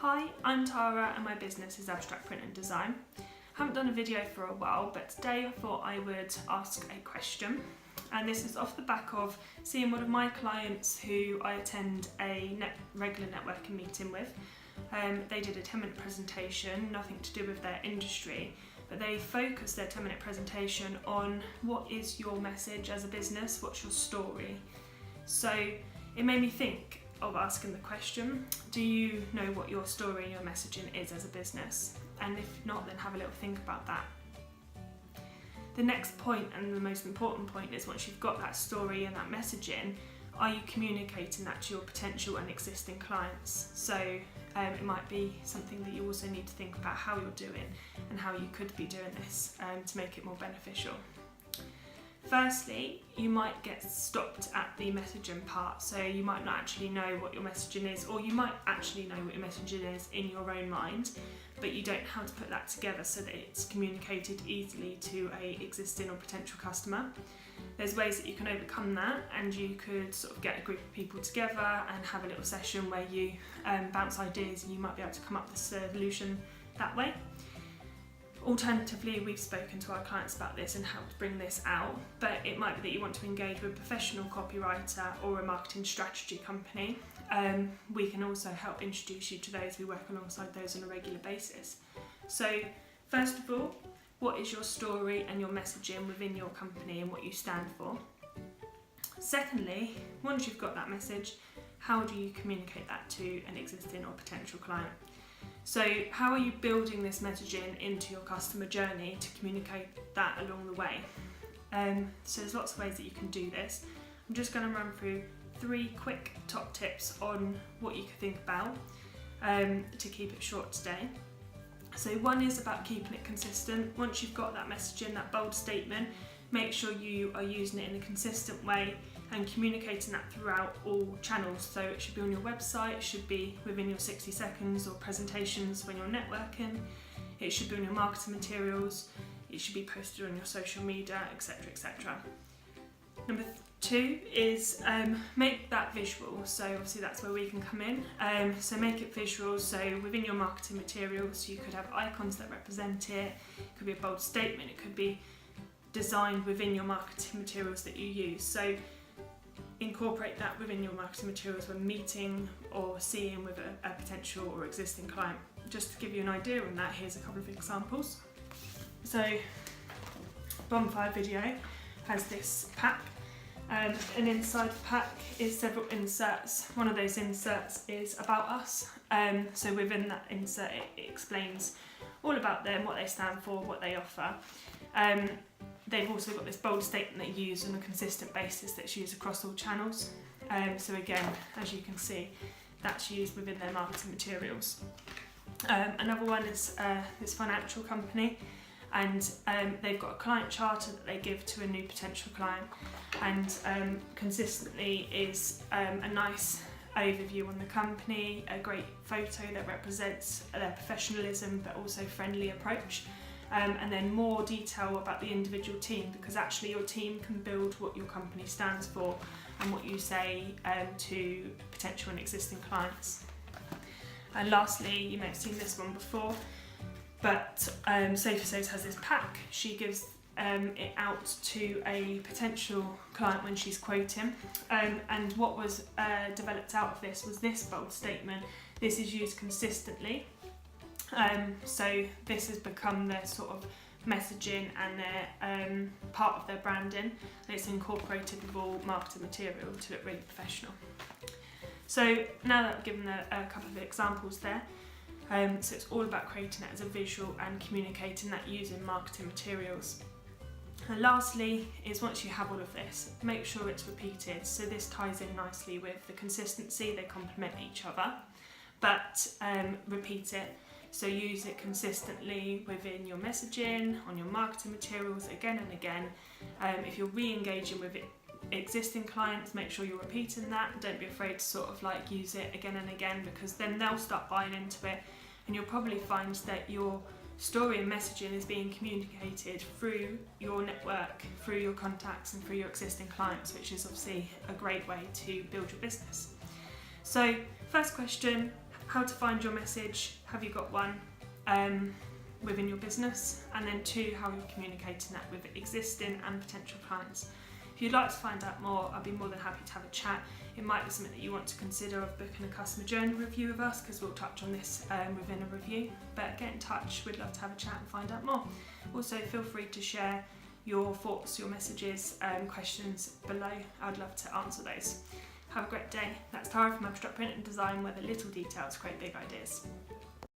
Hi, I'm Tara and my business is Abstract Print and Design. I haven't done a video for a while, but today I thought I would ask a question. And this is off the back of seeing one of my clients who I attend a regular networking meeting with. They did a 10-minute presentation, nothing to do with their industry, but they focused their 10-minute presentation on what is your message as a business, what's your story. So it made me think of asking the question, do you know what your story and your messaging is as a business? And if not, then have a little think about that. The next point, and the most important point, is once you've got that story and that messaging, are you communicating that to your potential and existing clients? So it might be something that you also need to think about how you're doing and how you could be doing this to make it more beneficial. Firstly, you might get stopped at the messaging part, so you might not actually know what your messaging is, or you might actually know what your messaging is in your own mind, but you don't know how to put that together so that it's communicated easily to a existing or potential customer. There's ways that you can overcome that, and you could sort of get a group of people together and have a little session where you bounce ideas and you might be able to come up with a solution that way. Alternatively, we've spoken to our clients about this and how to bring this out, but it might be that you want to engage with a professional copywriter or a marketing strategy company. We can also help introduce you to those. We work alongside those on a regular basis. So first of all, what is your story and your messaging within your company and what you stand for? Secondly, once you've got that message, how do you communicate that to an existing or potential client? So how are you building this messaging into your customer journey to communicate that along the way? So there's lots of ways that you can do this. I'm just going to run through 3 quick top tips on what you could think about to keep it short today. So one is about keeping it consistent. Once you've got that messaging, that bold statement, make sure you are using it in a consistent way and communicating that throughout all channels. So it should be on your website, it should be within your 60 seconds or presentations when you're networking, it should be on your marketing materials, it should be posted on your social media, etc, etc. Number 2 is make that visual. So obviously that's where we can come in. So make it visual. So within your marketing materials, you could have icons that represent it. It could be a bold statement. It could be designed within your marketing materials that you use. So incorporate that within your marketing materials when meeting or seeing with a potential or existing client. Just to give you an idea on that, here's a couple of examples. So Bonfire Video has this pack, and inside the pack is several inserts. One of those inserts is about us. So within that insert, it explains all about them, what they stand for, what they offer. They've also got this bold statement that you use on a consistent basis that's used across all channels. So again, as you can see, that's used within their marketing materials. Another one is this financial company, and they've got a client charter that they give to a new potential client, and consistently is a nice overview on the company, a great photo that represents their professionalism but also friendly approach. And then more detail about the individual team, because actually your team can build what your company stands for and what you say to potential and existing clients. And lastly, you may have seen this one before, but Sophie Says has this pack. She gives it out to a potential client when she's quoting, and what was developed out of this was this bold statement. This is used consistently. So this has become their sort of messaging and their part of their branding, and it's incorporated with all marketing material to look really professional. So now that I've given a couple of examples there, so it's all about creating it as a visual and communicating that using marketing materials. And lastly is, once you have all of this, make sure it's repeated. So this ties in nicely with the consistency, they complement each other, but repeat it. So use it consistently within your messaging, on your marketing materials, again and again. If you're re-engaging with existing clients, make sure you're repeating that. Don't be afraid to sort of like use it again and again, because then they'll start buying into it, and you'll probably find that your story and messaging is being communicated through your network, through your contacts and through your existing clients, which is obviously a great way to build your business. So first question, how to find your message, have you got one within your business, and then 2, how you're communicating that with existing and potential clients. If you'd like to find out more, I'd be more than happy to have a chat. It might be something that you want to consider of booking a customer journey review with us, because we'll touch on this within a review. But get in touch, we'd love to have a chat and find out more. Also, feel free to share your thoughts, your messages, questions below. I'd love to answer those. Have a great day. That's Tara from Abstract Print and Design, where the little details create big ideas.